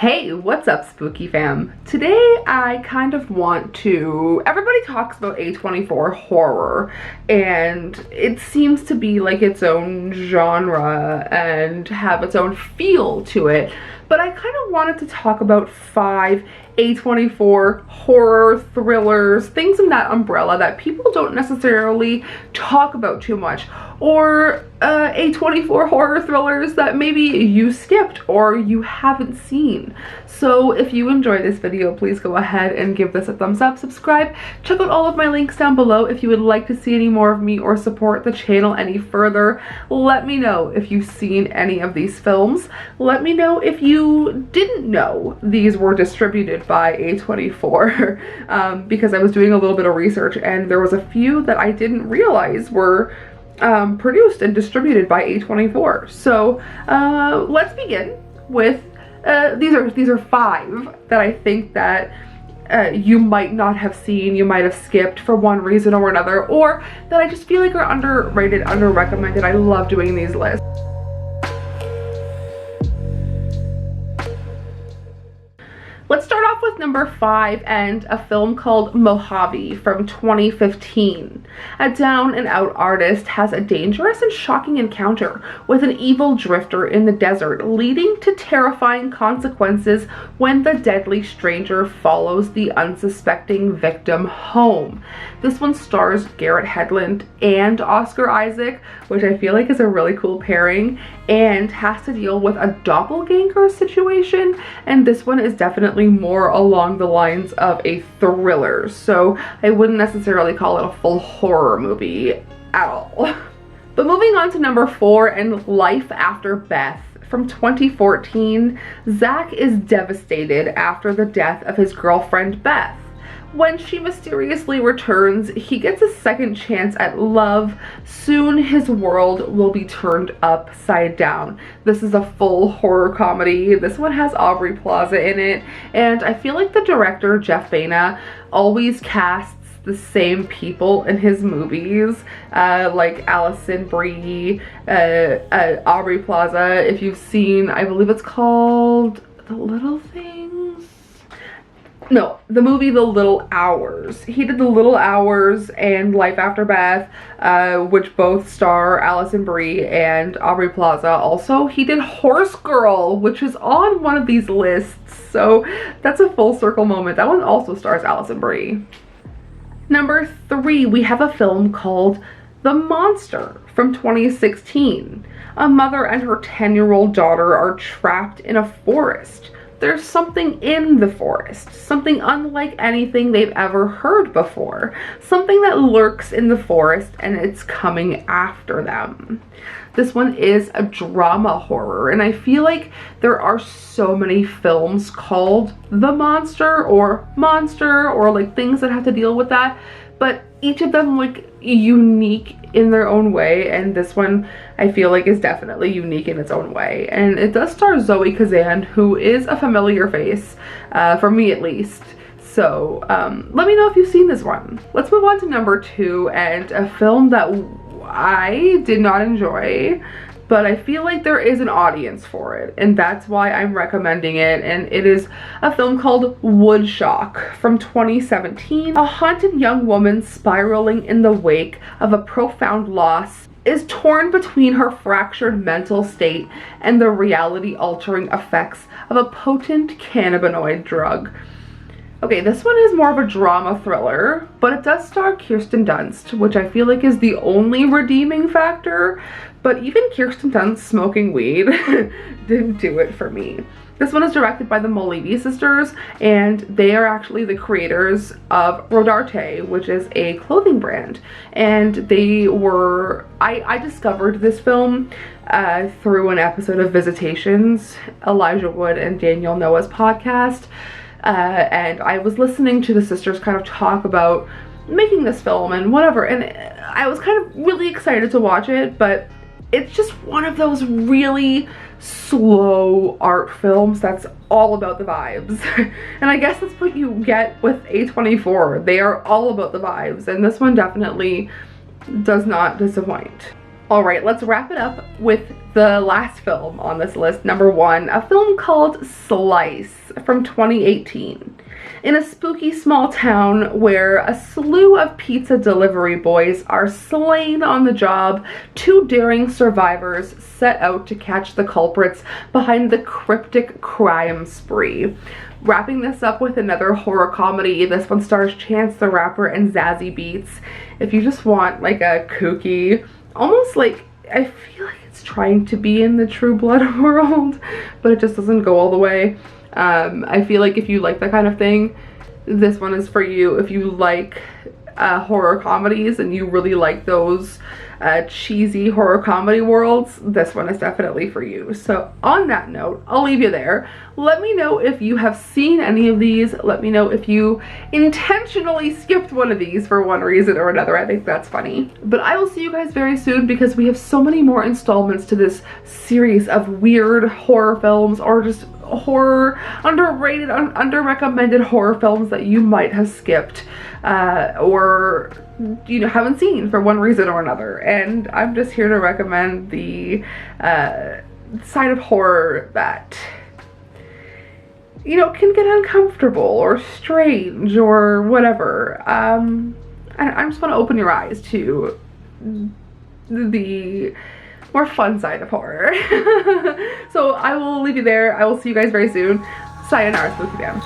Hey, what's up, spooky fam? Today I kind of want to, everybody talks about A24 horror and it seems to be like its own genre and have its own feel to it, but I kind of wanted to talk about 5 A24 horror thrillers, things in that umbrella that people don't necessarily talk about too much, or A24 horror thrillers that maybe you skipped or you haven't seen. So if you enjoy this video, please go ahead and give this a thumbs up, subscribe, check out all of my links down below if you would like to see any more of me or support the channel any further. Let me know if you've seen any of these films. Let me know if you didn't know these were distributed by A24 because I was doing a little bit of research and there was a few that I didn't realize were produced and distributed by A24. So let's begin with these are 5 that I think that you might not have seen, you might have skipped for one reason or another, or that I just feel like are underrated, under-recommended. I love doing these lists. Let's start off with number 5 and a film called Mojave from 2015. A down-and-out artist has a dangerous and shocking encounter with an evil drifter in the desert, leading to terrifying consequences when the deadly stranger follows the unsuspecting victim home. This one stars Garrett Hedlund and Oscar Isaac, which I feel like is a really cool pairing, and has to deal with a doppelganger situation, and this one is definitely more along the lines of a thriller, so I wouldn't necessarily call it a full horror movie at all. But moving on to number 4 and Life After Beth from 2014, Zach is devastated after the death of his girlfriend Beth. When she mysteriously returns, he gets a second chance at love. Soon his world will be turned upside down. This is a full horror comedy. This one has Aubrey Plaza in it, and I feel like the director, Jeff Baena, always casts the same people in his movies, like Alison Brie, Aubrey Plaza. If you've seen, I believe it's called The Little Things? No, the movie The Little Hours. He did The Little Hours and Life After Beth, which both star Alison Brie and Aubrey Plaza. Also, he did Horse Girl, which is on one of these lists, so that's a full circle moment. That one also stars Alison Brie. Number 3, we have a film called The Monster from 2016. A mother and her 10-year-old daughter are trapped in a forest. There's something in the forest, something unlike anything they've ever heard before, something that lurks in the forest and it's coming after them. This one is a drama horror, and I feel like there are so many films called The Monster or like things that have to deal with that, but each of them like unique in their own way, and this one I feel like is definitely unique in its own way. And it does star Zoe Kazan, who is a familiar face, for me at least. So let me know if you've seen this one. Let's move on to number 2 and a film that I did not enjoy, but I feel like there is an audience for it, and that's why I'm recommending it. And it is a film called Woodshock from 2017. A haunted young woman spiraling in the wake of a profound loss is torn between her fractured mental state and the reality-altering effects of a potent cannabinoid drug. Okay, this one is more of a drama thriller, but it does star Kirsten Dunst, which I feel like is the only redeeming factor, but even Kirsten Dunst smoking weed didn't do it for me. This one is directed by the Molivi sisters, and they are actually the creators of Rodarte, which is a clothing brand. And they were, I discovered this film through an episode of Visitations, Elijah Wood and Daniel Noah's podcast. And I was listening to the sisters kind of talk about making this film and whatever, and I was kind of really excited to watch it, but it's just one of those really slow art films that's all about the vibes. And I guess that's what you get with A24. They are all about the vibes, and this one definitely does not disappoint. All right, let's wrap it up with the last film on this list, number 1, a film called Slice from 2018. In a spooky small town where a slew of pizza delivery boys are slain on the job, 2 daring survivors set out to catch the culprits behind the cryptic crime spree. Wrapping this up with another horror comedy, this one stars Chance the Rapper and Zazie Beetz. If you just want like a kooky, almost like, I feel like it's trying to be in the True Blood world, but it just doesn't go all the way. I feel like if you like that kind of thing, this one is for you. If you like horror comedies and you really like those cheesy horror comedy worlds, this one is definitely for you. So on that note, I'll leave you there. Let me know if you have seen any of these. Let me know if you intentionally skipped one of these for one reason or another. I think that's funny. But I will see you guys very soon because we have so many more installments to this series of weird horror films, or just horror, underrated, under-recommended horror films that you might have skipped or you know haven't seen for one reason or another. And I'm just here to recommend the side of horror that, you know, can get uncomfortable or strange or whatever. I just want to open your eyes to the more fun side of horror. So I will leave you there. I will see you guys very soon. Sayonara, Spooky Fam.